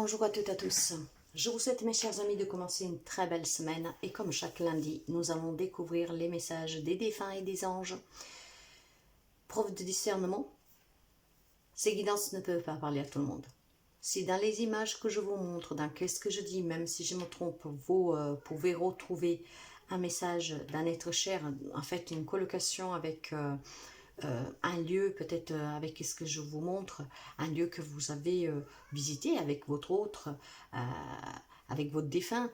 Bonjour à toutes et à tous. Je vous souhaite, mes chers amis, de commencer une très belle semaine. Et comme chaque lundi, nous allons découvrir les messages des défunts et des anges. Preuve de discernement, ces guidances ne peuvent pas parler à tout le monde. Si dans les images que je vous montre, dans qu'est-ce que je dis, même si je me trompe, vous pouvez retrouver un message d'un être cher, en fait une colocation avec un lieu, peut-être avec ce que je vous montre, un lieu que vous avez visité avec votre autre, avec votre défunt,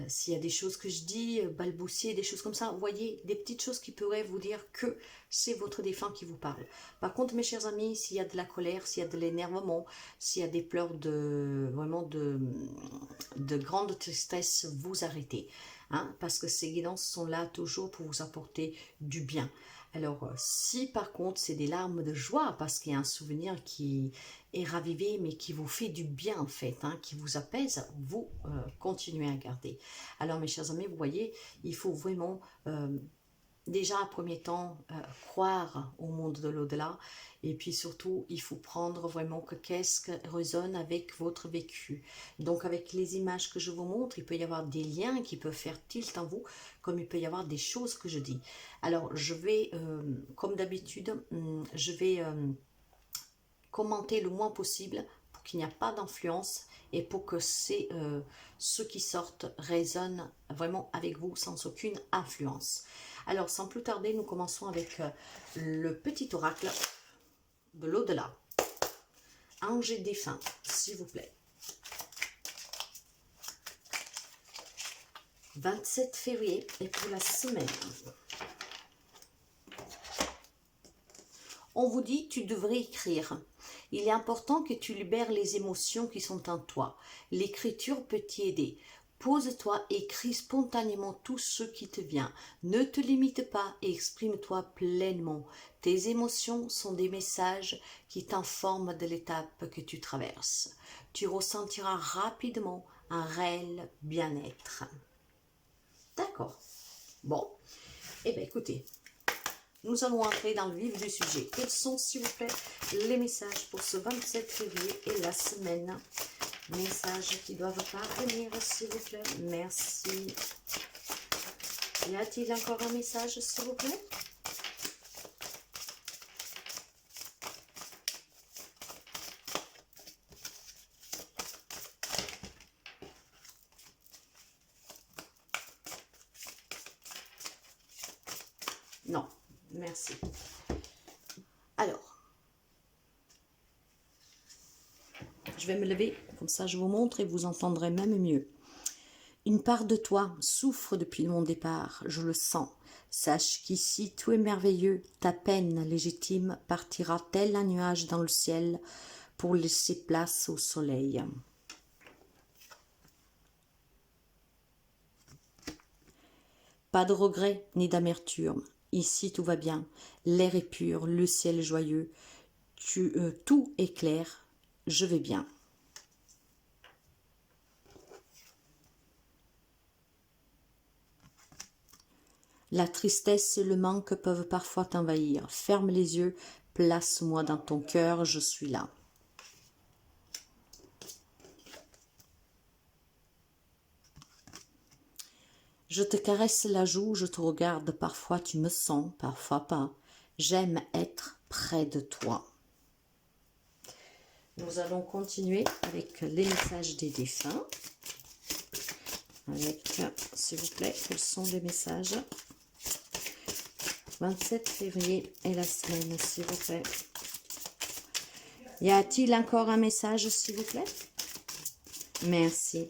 s'il y a des choses que je dis, balbutier, des choses comme ça, vous voyez, des petites choses qui pourraient vous dire que c'est votre défunt qui vous parle. Par contre, mes chers amis, s'il y a de la colère, s'il y a de l'énervement, s'il y a des pleurs vraiment de grande tristesse, vous arrêtez. Hein, parce que ces guidances sont là toujours pour vous apporter du bien. Alors, si par contre c'est des larmes de joie, parce qu'il y a un souvenir qui est ravivé, mais qui vous fait du bien en fait, hein, qui vous apaise, vous continuez à garder. Alors mes chers amis, vous voyez, il faut vraiment déjà en premier temps croire au monde de l'au-delà, et puis surtout il faut prendre vraiment que qu'est-ce qui résonne avec votre vécu. Donc avec les images que je vous montre, il peut y avoir des liens qui peuvent faire tilt en vous, comme il peut y avoir des choses que je dis. Alors je vais, comme d'habitude, je vais commenter le moins possible pour qu'il n'y a pas d'influence et pour que ceux qui sortent résonnent vraiment avec vous sans aucune influence. Alors sans plus tarder, nous commençons avec le petit oracle de l'au-delà. Ange et défunt, s'il vous plaît. 27 février et pour la semaine. On vous dit, tu devrais écrire. Il est important que tu libères les émotions qui sont en toi. L'écriture peut t'y aider. Pose-toi, écris spontanément tout ce qui te vient. Ne te limite pas et exprime-toi pleinement. Tes émotions sont des messages qui t'informent de l'étape que tu traverses. Tu ressentiras rapidement un réel bien-être. D'accord. Bon. Eh bien, écoutez. Nous allons entrer dans le vif du sujet. Quels sont, s'il vous plaît, les messages pour ce 27 février et la semaine? Messages qui doivent parvenir, s'il vous plaît. Merci. Y a-t-il encore un message, s'il vous plaît? Non, merci. Alors, je vais me lever, comme ça je vous montre et vous entendrez même mieux. Une part de toi souffre depuis mon départ, je le sens. Sache qu'ici tout est merveilleux, ta peine légitime partira tel un nuage dans le ciel pour laisser place au soleil. Pas de regret ni d'amertume, ici tout va bien, l'air est pur, le ciel est joyeux, tout est clair, je vais bien. La tristesse et le manque peuvent parfois t'envahir. Ferme les yeux, place-moi dans ton cœur, je suis là. Je te caresse la joue, je te regarde, parfois tu me sens, parfois pas. J'aime être près de toi. Nous allons continuer avec les messages des défunts. Avec, s'il vous plaît, quels sont les messages? 27 février et la semaine, s'il vous plaît. Y a-t-il encore un message, s'il vous plaît? Merci.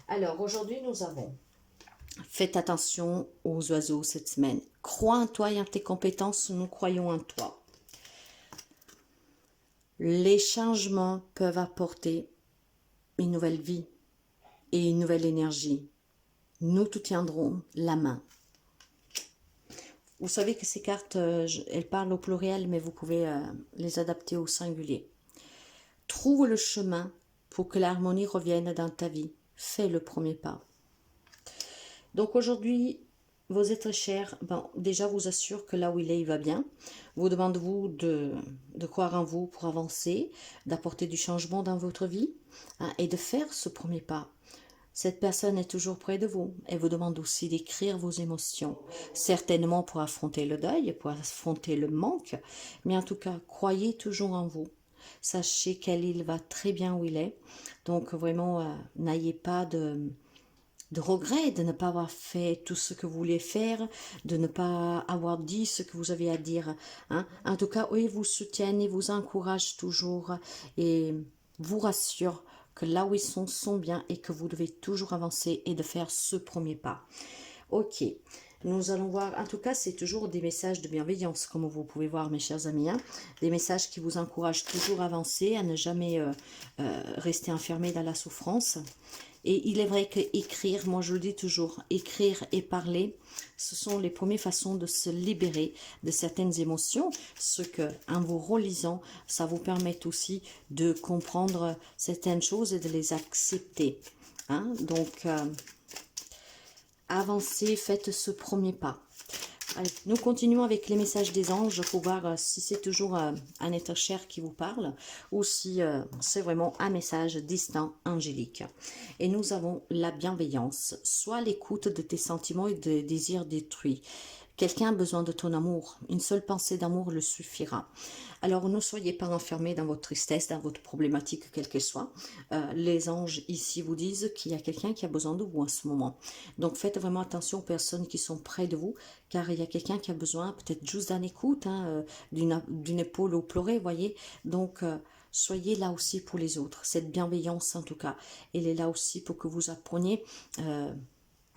Alors, aujourd'hui, nous avons... Faites attention aux oiseaux cette semaine. Crois en toi et en tes compétences, nous croyons en toi. Les changements peuvent apporter une nouvelle vie et une nouvelle énergie. Nous te tiendrons la main. Vous savez que ces cartes, elles parlent au pluriel, mais vous pouvez les adapter au singulier. Trouve le chemin pour que l'harmonie revienne dans ta vie. Fais le premier pas. Donc aujourd'hui, vos êtres chers, déjà vous assure que là où il est, il va bien. Vous demande vous de croire en vous pour avancer, d'apporter du changement dans votre vie, hein, et de faire ce premier pas. Cette personne est toujours près de vous. Elle vous demande aussi d'écrire vos émotions, certainement pour affronter le deuil, pour affronter le manque, mais en tout cas, croyez toujours en vous. Sachez qu'il va très bien où il est. Donc vraiment, n'ayez pas de regret de ne pas avoir fait tout ce que vous voulez faire, de ne pas avoir dit ce que vous avez à dire. Hein. En tout cas, eux, ils vous soutiennent, ils vous encouragent toujours et vous rassurent que là où ils sont bien et que vous devez toujours avancer et de faire ce premier pas. Ok, nous allons voir, en tout cas c'est toujours des messages de bienveillance comme vous pouvez voir mes chers amis, hein, des messages qui vous encouragent toujours à avancer, à ne jamais rester enfermé dans la souffrance. Et il est vrai que écrire, moi je le dis toujours, écrire et parler, ce sont les premières façons de se libérer de certaines émotions, ce que, en vous relisant, ça vous permet aussi de comprendre certaines choses et de les accepter. Hein? Donc, avancez, faites ce premier pas. Allez, nous continuons avec les messages des anges pour voir si c'est toujours un être cher qui vous parle ou si c'est vraiment un message distant, angélique. Et nous avons la bienveillance, soit l'écoute de tes sentiments et des désirs détruits. Quelqu'un a besoin de ton amour. Une seule pensée d'amour le suffira. Alors, ne soyez pas enfermés dans votre tristesse, dans votre problématique, quelle qu'elle soit. Les anges ici vous disent qu'il y a quelqu'un qui a besoin de vous en ce moment. Donc, faites vraiment attention aux personnes qui sont près de vous, car il y a quelqu'un qui a besoin peut-être juste d'un écoute, hein, d'une épaule au pleurer, voyez. Donc, soyez là aussi pour les autres. Cette bienveillance, en tout cas, elle est là aussi pour que vous appreniez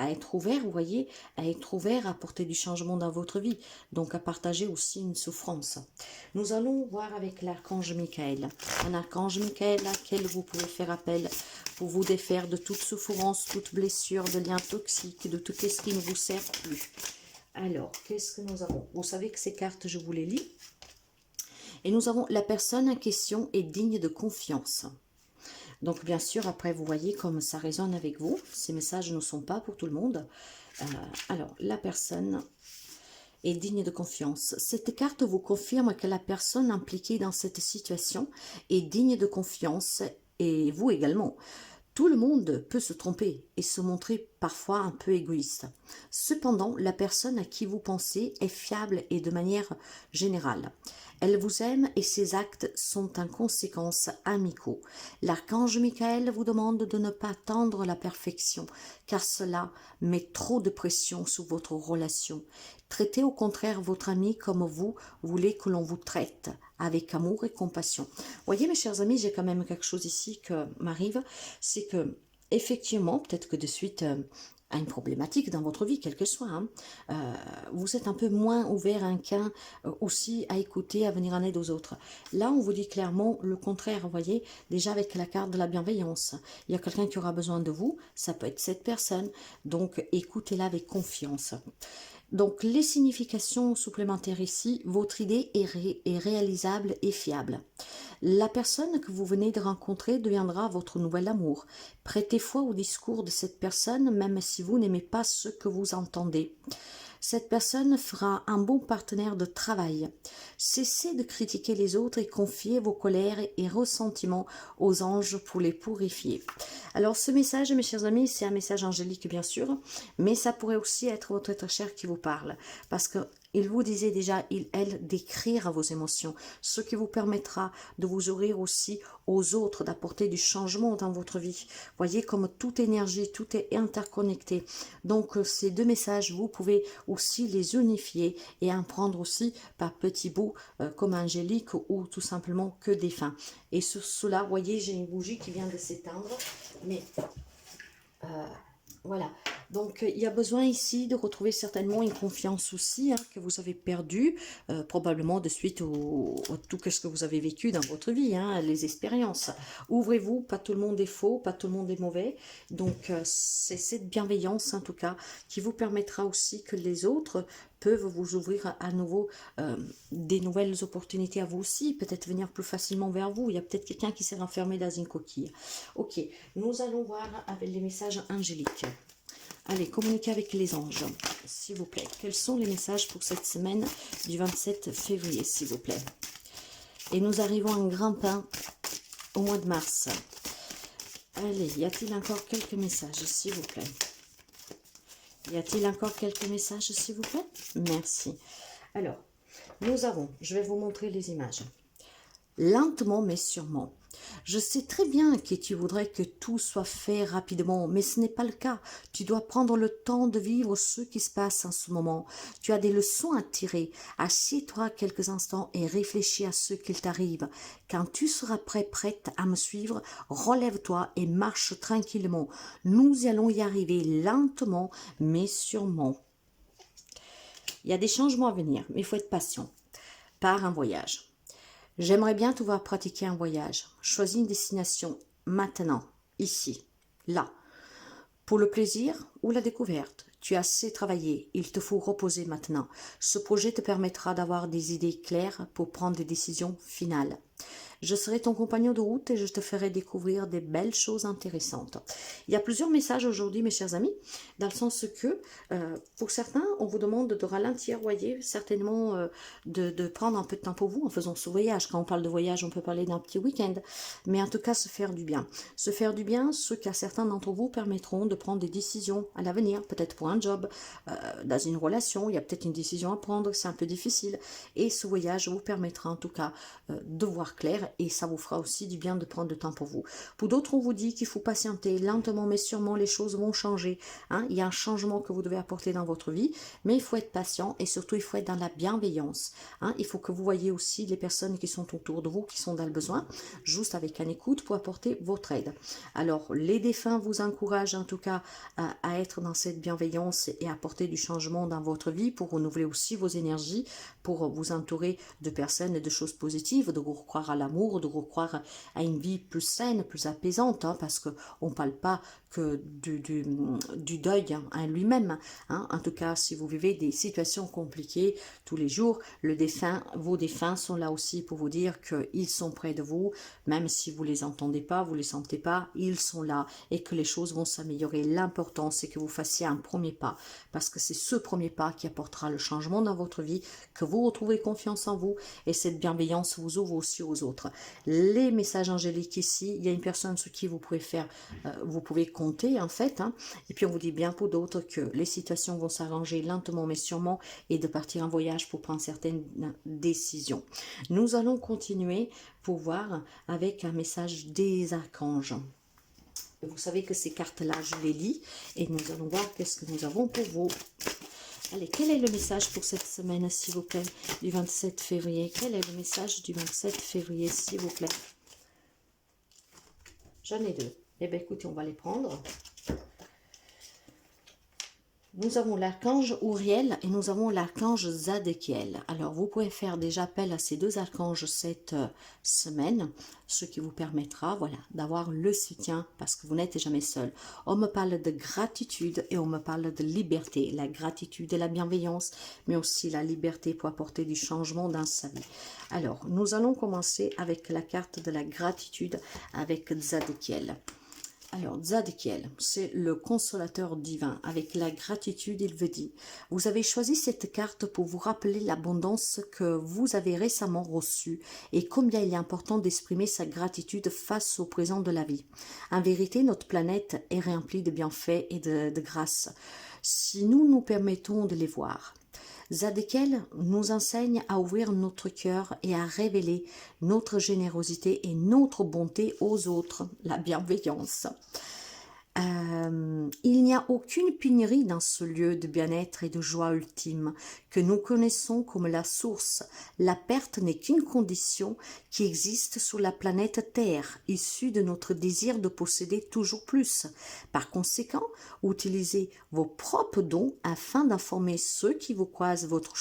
à être ouvert, vous voyez, à être ouvert, à apporter du changement dans votre vie, donc à partager aussi une souffrance. Nous allons voir avec l'archange Michael, un archange Michael à quel vous pouvez faire appel pour vous défaire de toute souffrance, toute blessure, de liens toxiques, de tout ce qui ne vous sert plus. Alors, qu'est-ce que nous avons? Vous savez que ces cartes, je vous les lis. Et nous avons la personne en question est digne de confiance. Donc, bien sûr, après, vous voyez comme ça résonne avec vous. Ces messages ne sont pas pour tout le monde. Alors, la personne est digne de confiance. Cette carte vous confirme que la personne impliquée dans cette situation est digne de confiance et vous également. Tout le monde peut se tromper et se montrer parfois un peu égoïste. Cependant, la personne à qui vous pensez est fiable et de manière générale. Elle vous aime et ses actes sont en conséquence amicaux. L'archange Michael vous demande de ne pas attendre la perfection, car cela met trop de pression sur votre relation. Traitez au contraire votre ami comme vous voulez que l'on vous traite, avec amour et compassion. Voyez mes chers amis, j'ai quand même quelque chose ici qui m'arrive, c'est que effectivement, peut-être que de suite à une problématique dans votre vie, quelle que soit, hein, vous êtes un peu moins ouvert qu'un aussi à écouter, à venir en aide aux autres. Là, on vous dit clairement le contraire, vous voyez, déjà avec la carte de la bienveillance. Il y a quelqu'un qui aura besoin de vous, ça peut être cette personne, donc écoutez-la avec confiance. Donc, les significations supplémentaires ici, votre idée est réalisable et fiable. La personne que vous venez de rencontrer deviendra votre nouvel amour. Prêtez foi au discours de cette personne, même si vous n'aimez pas ce que vous entendez. Cette personne fera un bon partenaire de travail. Cessez de critiquer les autres et confiez vos colères et ressentiments aux anges pour les purifier. Alors ce message, mes chers amis, c'est un message angélique bien sûr, mais ça pourrait aussi être votre être cher qui vous parle. Parce que il vous disait déjà, elle, d'écrire vos émotions, ce qui vous permettra de vous ouvrir aussi aux autres, d'apporter du changement dans votre vie. Voyez comme toute énergie, tout est interconnecté. Donc ces deux messages, vous pouvez aussi les unifier et en prendre aussi par petits bouts comme angélique ou tout simplement que défunt. Et sur cela, voyez, j'ai une bougie qui vient de s'éteindre, mais voilà, donc il y a besoin ici de retrouver certainement une confiance aussi que vous avez perdue, probablement de suite à tout ce que vous avez vécu dans votre vie, les expériences. Ouvrez-vous, pas tout le monde est faux, pas tout le monde est mauvais, donc c'est cette bienveillance en tout cas qui vous permettra aussi que les autres peuvent vous ouvrir à nouveau des nouvelles opportunités à vous aussi, peut-être venir plus facilement vers vous. Il y a peut-être quelqu'un qui s'est renfermé dans une coquille. Ok, nous allons voir avec les messages angéliques. Allez, communiquez avec les anges, s'il vous plaît. Quels sont les messages pour cette semaine du 27 février, s'il vous plaît? Et nous arrivons en grimpant au mois de mars. Allez, y a-t-il encore quelques messages, s'il vous plaît? Y a-t-il encore quelques messages, s'il vous plaît? Merci. Alors, nous avons, je vais vous montrer les images. Lentement mais sûrement. Je sais très bien que tu voudrais que tout soit fait rapidement, mais ce n'est pas le cas. Tu dois prendre le temps de vivre ce qui se passe en ce moment. Tu as des leçons à tirer. Assieds-toi quelques instants et réfléchis à ce qu'il t'arrive. Quand tu seras prête à me suivre, relève-toi et marche tranquillement. Nous allons y arriver lentement mais sûrement. Il y a des changements à venir, mais il faut être patient. Pars un voyage. J'aimerais bien te voir pratiquer un voyage. Choisis une destination maintenant, ici, là. Pour le plaisir ou la découverte, tu as assez travaillé, il te faut reposer maintenant. Ce projet te permettra d'avoir des idées claires pour prendre des décisions finales. Je serai ton compagnon de route et je te ferai découvrir des belles choses intéressantes. Il y a plusieurs messages aujourd'hui, mes chers amis, dans le sens que, pour certains, on vous demande de ralentir, voyez, certainement de prendre un peu de temps pour vous en faisant ce voyage. Quand on parle de voyage, on peut parler d'un petit week-end, mais en tout cas, se faire du bien. Se faire du bien, ce qu'à certains d'entre vous permettront de prendre des décisions à l'avenir, peut-être pour un job, dans une relation, il y a peut-être une décision à prendre, c'est un peu difficile, et ce voyage vous permettra en tout cas de voir clair, et ça vous fera aussi du bien de prendre du temps pour vous. Pour d'autres, on vous dit qu'il faut patienter lentement, mais sûrement les choses vont changer. Hein. Il y a un changement que vous devez apporter dans votre vie, mais il faut être patient et surtout il faut être dans la bienveillance. Hein. Il faut que vous voyez aussi les personnes qui sont autour de vous, qui sont dans le besoin, juste avec un écoute pour apporter votre aide. Alors, les défunts vous encouragent en tout cas à être dans cette bienveillance et apporter du changement dans votre vie pour renouveler aussi vos énergies, pour vous entourer de personnes et de choses positives, de vous croire à l'amour, de recroire à une vie plus saine, plus apaisante, hein, parce qu'on ne parle pas que du deuil hein, lui-même. Hein. En tout cas, si vous vivez des situations compliquées tous les jours, vos défunts sont là aussi pour vous dire qu'ils sont près de vous, même si vous ne les entendez pas, vous ne les sentez pas, ils sont là et que les choses vont s'améliorer. L'important, c'est que vous fassiez un premier pas, parce que c'est ce premier pas qui apportera le changement dans votre vie, que vous retrouvez confiance en vous et cette bienveillance vous ouvre aussi aux autres. Les messages angéliques ici, il y a une personne sur qui vous pouvez vous pouvez compter en fait, hein, et puis on vous dit bien pour d'autres que les situations vont s'arranger lentement mais sûrement et de partir en voyage pour prendre certaines décisions. Nous allons continuer pour voir avec un message des archanges. Vous savez que ces cartes-là, je les lis et nous allons voir qu'est-ce que nous avons pour vous. Allez, quel est le message pour cette semaine, s'il vous plaît, du 27 février? Quel est le message du 27 février, s'il vous plaît? J'en ai deux. Eh bien, écoutez, on va les prendre. Nous avons l'archange Uriel et nous avons l'archange Zadkiel. Alors, vous pouvez faire des appels à ces deux archanges cette semaine, ce qui vous permettra, voilà, d'avoir le soutien parce que vous n'êtes jamais seul. On me parle de gratitude et on me parle de liberté. La gratitude et la bienveillance, mais aussi la liberté pour apporter du changement dans sa vie. Alors, nous allons commencer avec la carte de la gratitude avec Zadkiel. Alors, Zadkiel, c'est le consolateur divin. Avec la gratitude, il veut dire, vous avez choisi cette carte pour vous rappeler l'abondance que vous avez récemment reçue et combien il est important d'exprimer sa gratitude face au présent de la vie. En vérité, notre planète est remplie de bienfaits et de grâces, si nous nous permettons de les voir. Zadkiel nous enseigne à ouvrir notre cœur et à révéler notre générosité et notre bonté aux autres, la bienveillance. Il n'y a aucune pénurie dans ce lieu de bien-être et de joie ultime que nous connaissons comme la source. La perte n'est qu'une condition qui existe sur la planète Terre, issue de notre désir de posséder toujours plus. Par conséquent, utilisez vos propres dons afin d'informer ceux qui croisent votre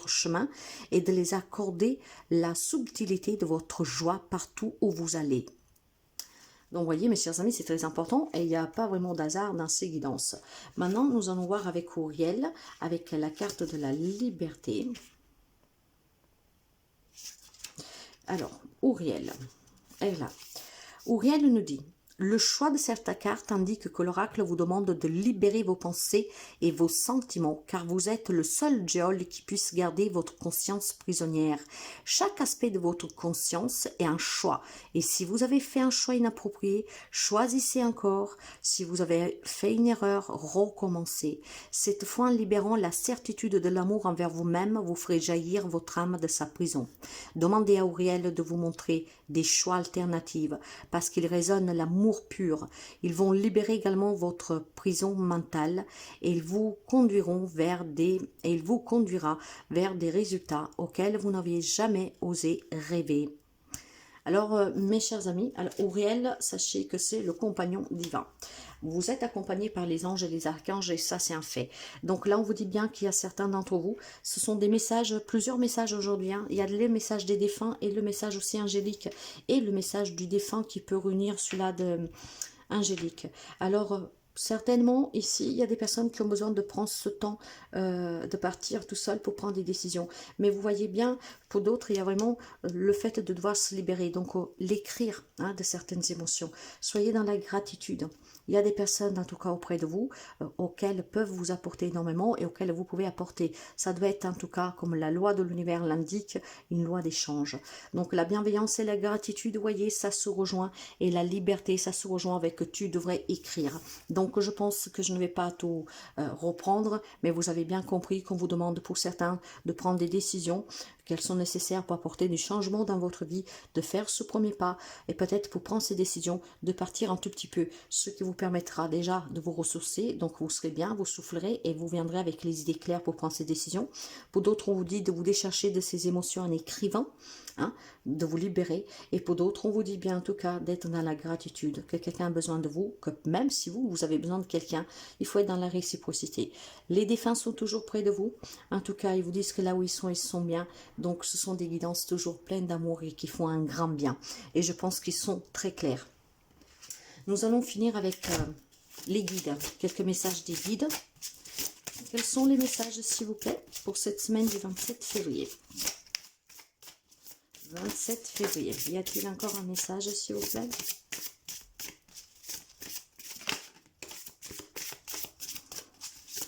chemin et de les accorder la subtilité de votre joie partout où vous allez. Donc, vous voyez, mes chers amis, c'est très important et il n'y a pas vraiment d'hasard dans ces guidances. Maintenant, nous allons voir avec Uriel, avec la carte de la liberté. Alors, Uriel, elle est là. Uriel nous dit, Le choix de cette carte indique que l'oracle vous demande de libérer vos pensées et vos sentiments, car vous êtes le seul djhol qui puisse garder votre conscience prisonnière. Chaque aspect de votre conscience est un choix, et si vous avez fait un choix inapproprié, choisissez encore. Si vous avez fait une erreur, recommencez. Cette fois, en libérant la certitude de l'amour envers vous-même, vous ferez jaillir votre âme de sa prison. Demandez à Auriel de vous montrer des choix alternatifs, parce qu'il résonne l'amour pur. Ils vont libérer également votre prison mentale et il vous conduira vers des résultats auxquels vous n'aviez jamais osé rêver. Alors, mes chers amis, Auriel, sachez que c'est le compagnon divin. Vous êtes accompagné par les anges et les archanges et ça, c'est un fait. Donc là, on vous dit bien qu'il y a certains d'entre vous, ce sont des messages, plusieurs messages aujourd'hui. Il y a le message des défunts et le message aussi angélique et le message du défunt qui peut réunir celui-là de angélique. Alors, certainement, ici, il y a des personnes qui ont besoin de prendre ce temps de partir tout seul pour prendre des décisions. Mais vous voyez bien, pour d'autres, il y a vraiment le fait de devoir se libérer. Donc, l'écrire de certaines émotions. Soyez dans la gratitude. Il y a des personnes, en tout cas auprès de vous, auxquelles peuvent vous apporter énormément et auxquelles vous pouvez apporter. Ça doit être, en tout cas, comme la loi de l'univers l'indique, une loi d'échange. Donc, la bienveillance et la gratitude, vous voyez, ça se rejoint. Et la liberté, ça se rejoint avec tu devrais écrire. Donc, je pense que je ne vais pas tout reprendre, mais vous avez bien compris qu'on vous demande pour certains de prendre des décisions qu'elles sont nécessaires pour apporter du changement dans votre vie, de faire ce premier pas et peut-être pour prendre ces décisions, de partir un tout petit peu, ce qui vous permettra déjà de vous ressourcer, donc vous serez bien, vous soufflerez et vous viendrez avec les idées claires pour prendre ces décisions. Pour d'autres, on vous dit de vous décharger de ces émotions en écrivant, de vous libérer, et pour d'autres, on vous dit bien en tout cas d'être dans la gratitude, que quelqu'un a besoin de vous, que même si vous avez besoin de quelqu'un, il faut être dans la réciprocité. Les défunts sont toujours près de vous, en tout cas, ils vous disent que là où ils sont bien, donc ce sont des guidances toujours pleines d'amour et qui font un grand bien, et je pense qu'ils sont très clairs. Nous allons finir avec les guides, quelques messages des guides. Quels sont les messages, s'il vous plaît, pour cette semaine du 27 février 27 février. Y a-t-il encore un message, s'il vous plaît?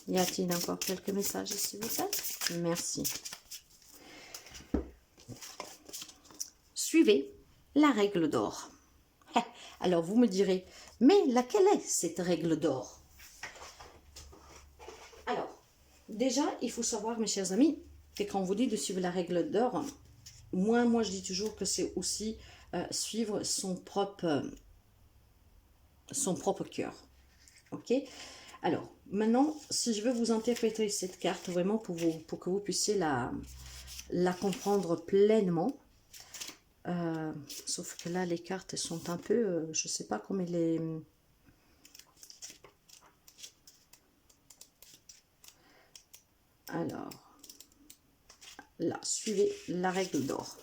Y a-t-il encore quelques messages, s'il vous plaît? Merci. Suivez la règle d'or. Alors, vous me direz, mais laquelle est cette règle d'or? Alors, déjà, il faut savoir, mes chers amis, que quand on vous dit de suivre la règle d'or, moi, je dis toujours que c'est aussi suivre son propre cœur. Ok? Alors, maintenant, si je veux vous interpréter cette carte vraiment pour que vous puissiez la comprendre pleinement, sauf que là, les cartes sont un peu, je ne sais pas comment les... Alors, là, suivez la règle d'or.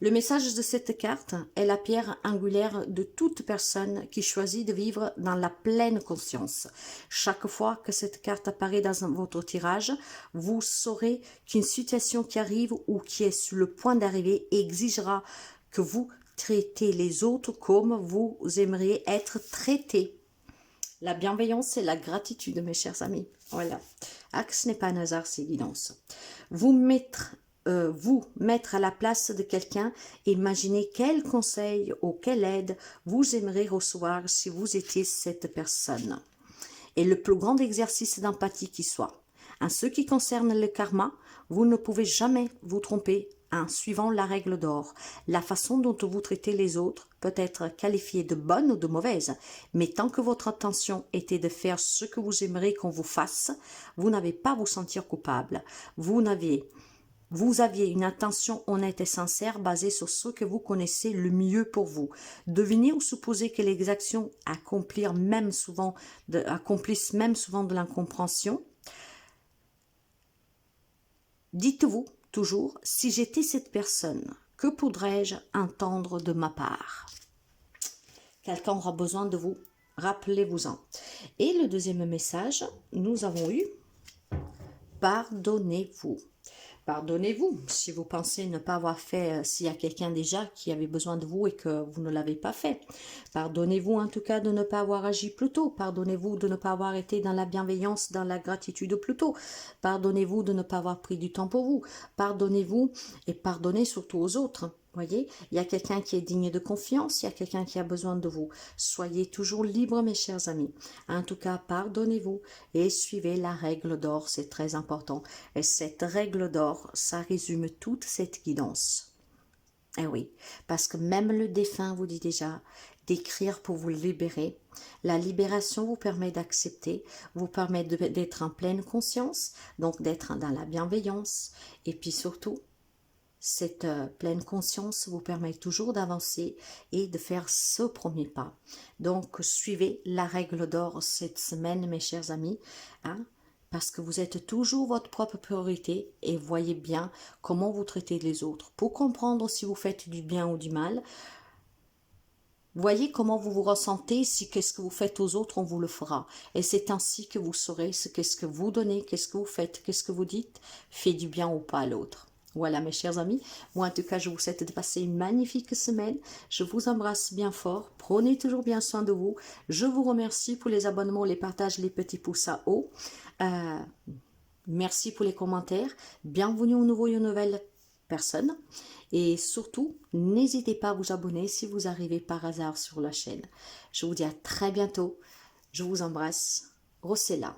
Le message de cette carte est la pierre angulaire de toute personne qui choisit de vivre dans la pleine conscience. Chaque fois que cette carte apparaît dans votre tirage, vous saurez qu'une situation qui arrive ou qui est sur le point d'arriver exigera que vous traitez les autres comme vous aimeriez être traités. La bienveillance et la gratitude, mes chers amis. Voilà. Ce n'est pas un hasard, c'est guidance. Vous mettre à la place de quelqu'un, imaginez quel conseil ou quelle aide vous aimeriez recevoir si vous étiez cette personne. Et le plus grand exercice d'empathie qui soit. En ce qui concerne le karma, vous ne pouvez jamais vous tromper en suivant la règle d'or. La façon dont vous traitez les autres peut être qualifiée de bonne ou de mauvaise, mais tant que votre intention était de faire ce que vous aimeriez qu'on vous fasse, vous n'avez pas à vous sentir coupable. Vous aviez une intention honnête et sincère basée sur ce que vous connaissez le mieux pour vous. Devinez ou supposez que les actions accomplissent même souvent de l'incompréhension. Dites-vous toujours, si j'étais cette personne, que pourrais-je entendre de ma part? Quelqu'un aura besoin de vous, rappelez-vous-en. Et le deuxième message, nous avons eu, pardonnez-vous. Pardonnez-vous si vous pensez ne pas avoir fait, s'il y a quelqu'un déjà qui avait besoin de vous et que vous ne l'avez pas fait. Pardonnez-vous en tout cas de ne pas avoir agi plus tôt. Pardonnez-vous de ne pas avoir été dans la bienveillance, dans la gratitude plus tôt. Pardonnez-vous de ne pas avoir pris du temps pour vous. Pardonnez-vous et pardonnez surtout aux autres. Voyez, il y a quelqu'un qui est digne de confiance, il y a quelqu'un qui a besoin de vous. Soyez toujours libres, mes chers amis. En tout cas, pardonnez-vous et suivez la règle d'or, c'est très important. Et cette règle d'or, ça résume toute cette guidance. Eh oui, parce que même le défunt vous dit déjà d'écrire pour vous libérer. La libération vous permet d'accepter, vous permet d'être en pleine conscience, donc d'être dans la bienveillance, et puis surtout, cette pleine conscience vous permet toujours d'avancer et de faire ce premier pas. Donc, suivez la règle d'or cette semaine, mes chers amis, hein, parce que vous êtes toujours votre propre priorité et voyez bien comment vous traitez les autres. Pour comprendre si vous faites du bien ou du mal, voyez comment vous vous ressentez, si qu'est-ce que vous faites aux autres, on vous le fera. Et c'est ainsi que vous saurez qu'est-ce que vous donnez, qu'est-ce que vous faites, qu'est-ce que vous dites, fait du bien ou pas à l'autre. Voilà mes chers amis, moi en tout cas je vous souhaite de passer une magnifique semaine, je vous embrasse bien fort, prenez toujours bien soin de vous, je vous remercie pour les abonnements, les partages, les petits pouces à haut, merci pour les commentaires, bienvenue aux nouveaux et aux nouvelles personnes, et surtout n'hésitez pas à vous abonner si vous arrivez par hasard sur la chaîne. Je vous dis à très bientôt, je vous embrasse, Rossella.